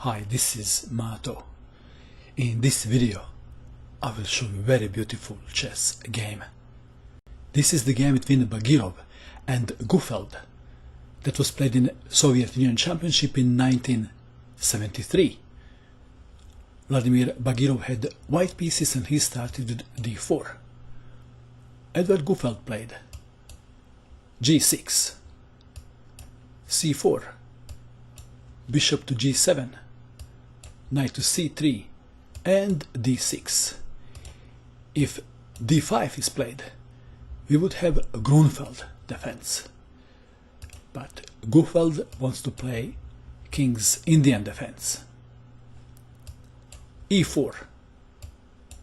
Hi, this is Mato. In this video I will show you a very beautiful chess game. This is the game between Bagirov and Gufeld that was played in Soviet Union Championship in 1973. Vladimir Bagirov had white pieces and he started with d4. Edward Gufeld played g6, c4, bishop to g7, knight to c3 and d6. If d5 is played, we would have a Grunfeld defense. But Gufeld wants to play King's Indian defense. e4,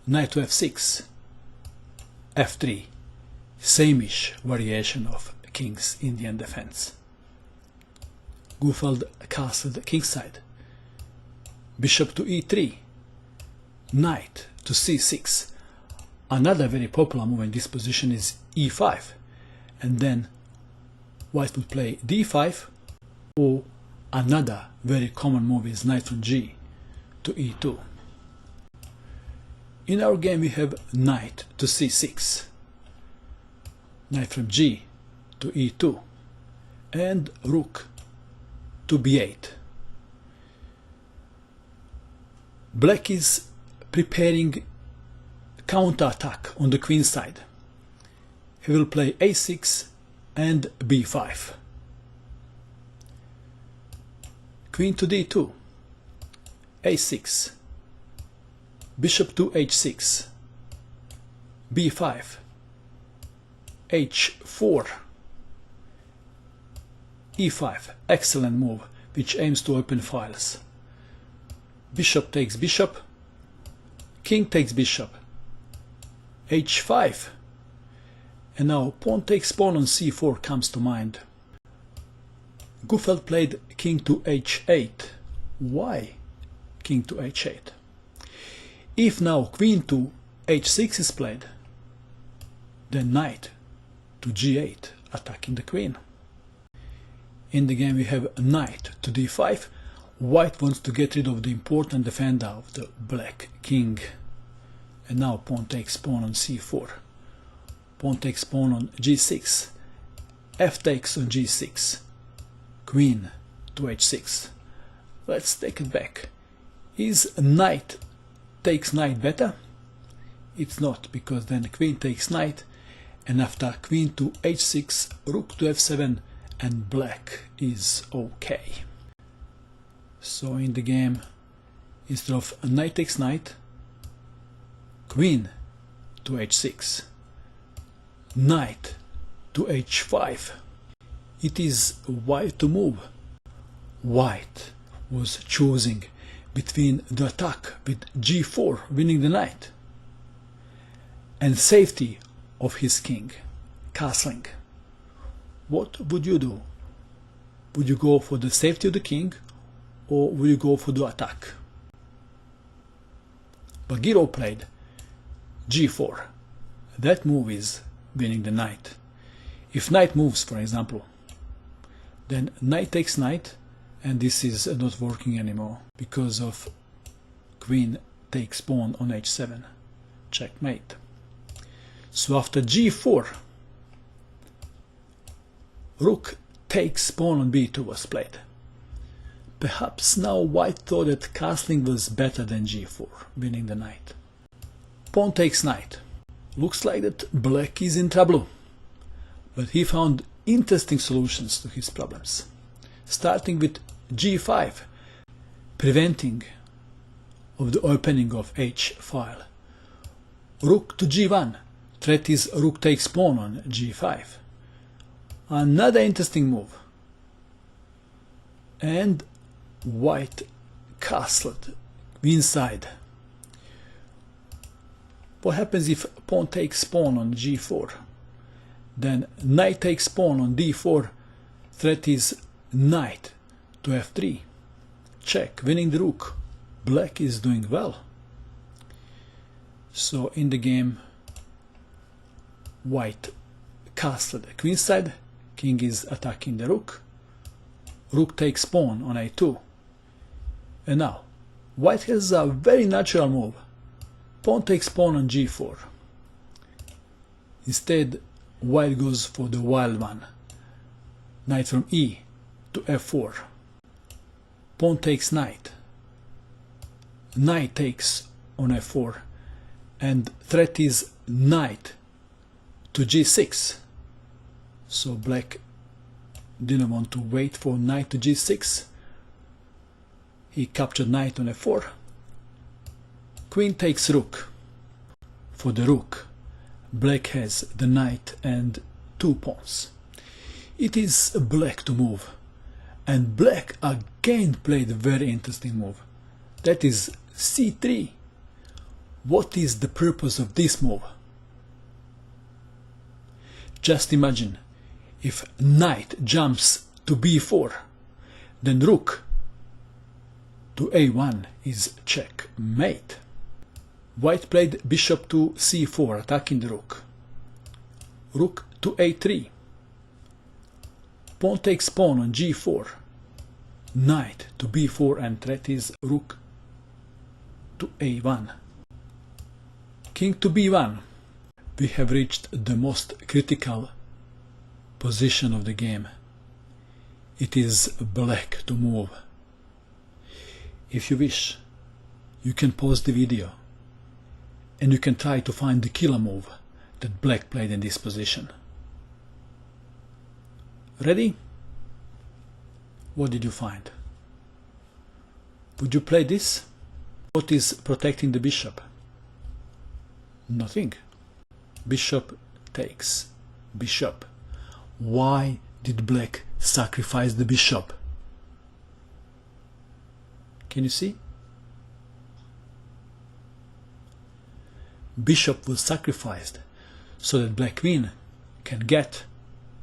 knight to f6, f3, same-ish variation of King's Indian defense. Gufeld castled kingside, bishop to e3, knight to c6. Another very popular move in this position is e5, and then white would play d5, or another very common move is knight from g to e2. In our game we have knight to c6, knight from g to e2, and rook to b8. Black is preparing counter-attack on the queen side. He will play a6 and b5. Queen to d2, a6, bishop to h6, b5, h4, e5, excellent move which aims to open files. Bishop takes bishop, king takes bishop, h5, and now pawn takes pawn on c4 comes to mind. Gufeld played king to h8. Why king to h8? If now queen to h6 is played, then knight to g8, attacking the queen. In the game we have knight to d5. White wants to get rid of the important defender of the black king. And now pawn takes pawn on c4. Pawn takes pawn on g6. F takes on g6. Queen to h6. Let's take it back. Is knight takes knight better? It's not, because then queen takes knight, and after queen to h6, rook to f7, and black is okay. So in the game, instead of knight takes knight, queen to h6, knight to h5, it is white to move. White was choosing between the attack with g4, winning the knight, and safety of his king, castling. What would you do? Would you go for the safety of the king, or will you go for the attack? Bagirov played g4. That move is winning the knight. If knight moves, for example, then knight takes knight, and this is not working anymore because of queen takes pawn on h7. Checkmate. So after g4, rook takes pawn on b2 was played. Perhaps now white thought that castling was better than g4, winning the knight. Pawn takes knight. Looks like that black is in trouble. But he found interesting solutions to his problems. Starting with g5, preventing of the opening of h file. Rook to g1, threat is rook takes pawn on g5. Another interesting move. And white castled inside. What happens if pawn takes pawn on g4? Then knight takes pawn on d4. Threat is knight to f3. Check, winning the rook. Black is doing well. So in the game, white castled the queen side. King is attacking the rook. Rook takes pawn on a2. And now, white has a very natural move. Pawn takes pawn on g4. Instead, white goes for the wild one. Knight from e to f4. Pawn takes knight. Knight takes on f4. And threat is knight to g6. So black didn't want to wait for knight to g6. He captured knight on f4. Queen takes rook. For the rook, black has the knight and 2 pawns. It is black to move. And black again played a very interesting move. That is c3. What is the purpose of this move? Just imagine, if knight jumps to b4, then rook to a1 is checkmate. White played bishop to c4, attacking the rook. Rook to a3. Pawn takes pawn on g4. Knight to b4, and threat is rook to a1. King to b1. We have reached the most critical position of the game. It is black to move. If you wish, you can pause the video and you can try to find the killer move that black played in this position. Ready? What did you find? Would you play this? What is protecting the bishop? Nothing. Bishop takes bishop. Why did black sacrifice the bishop? Can you see? Bishop was sacrificed so that black queen can get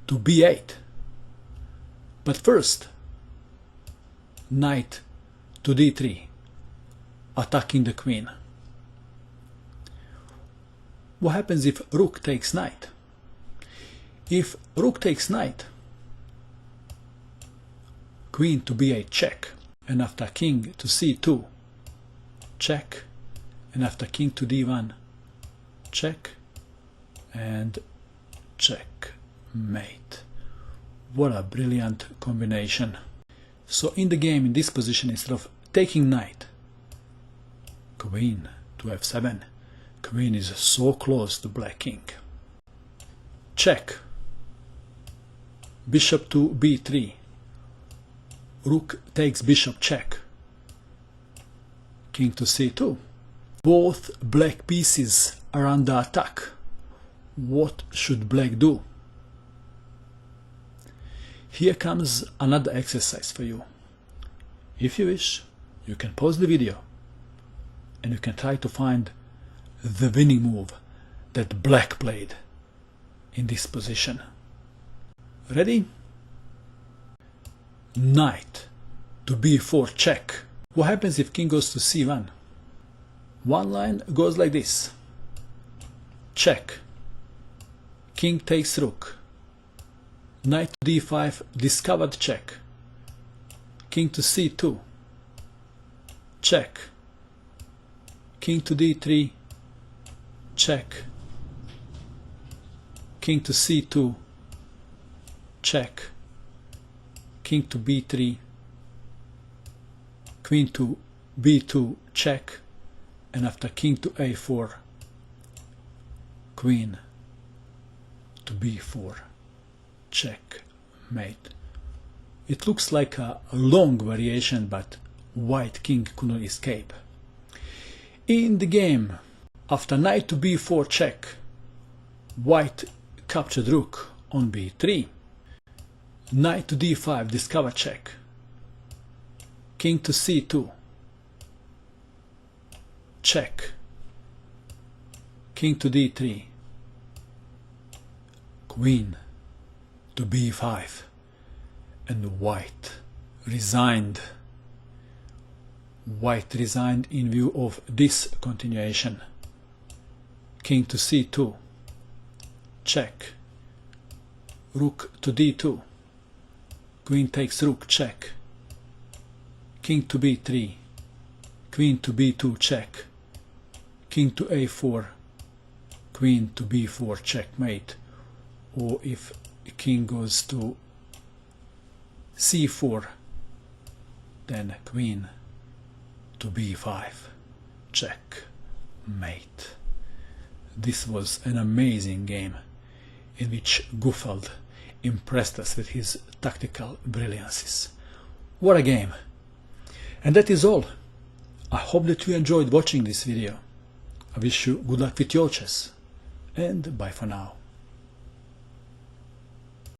to b8. But first, knight to d3, attacking the queen. What happens if rook takes knight? If rook takes knight, queen to b8 check, and after king to c2 check, and after king to d1 check, and checkmate. What a brilliant combination. So in the game, in this position, instead of taking knight, queen to f7, queen is so close to black king. Check. Bishop to b3. Rook takes bishop check. King to c2. Both black pieces are under attack. What should black do? Here comes another exercise for you. If you wish, you can pause the video and you can try to find the winning move that black played in this position. Ready? Knight to b4 check. What happens if king goes to c1? One line goes like this. Check. King takes rook. Knight to d5, discovered check. King to c2. Check. King to d3. Check. King to c2. Check. King to b3. Queen to b2. Check. And after king to a4, queen to b4. Checkmate. It looks like a long variation, but white king couldn't escape. In the game, after knight to b4 check, white captured rook on b3. Knight to d5, discover check. King to c2. Check. King to d3. Queen to b5. And white resigned. White resigned in view of this continuation. King to c2. Check. Rook to d2. Queen takes rook, check. King to b3. queen to b2 check, king to a4, queen to b4 checkmate, or if king goes to c4, then queen to b5 checkmate. This was an amazing game in which Gufeld impressed us with his tactical brilliances. What a game! And that is all. I hope that you enjoyed watching this video. I wish you good luck with your chess, and bye for now.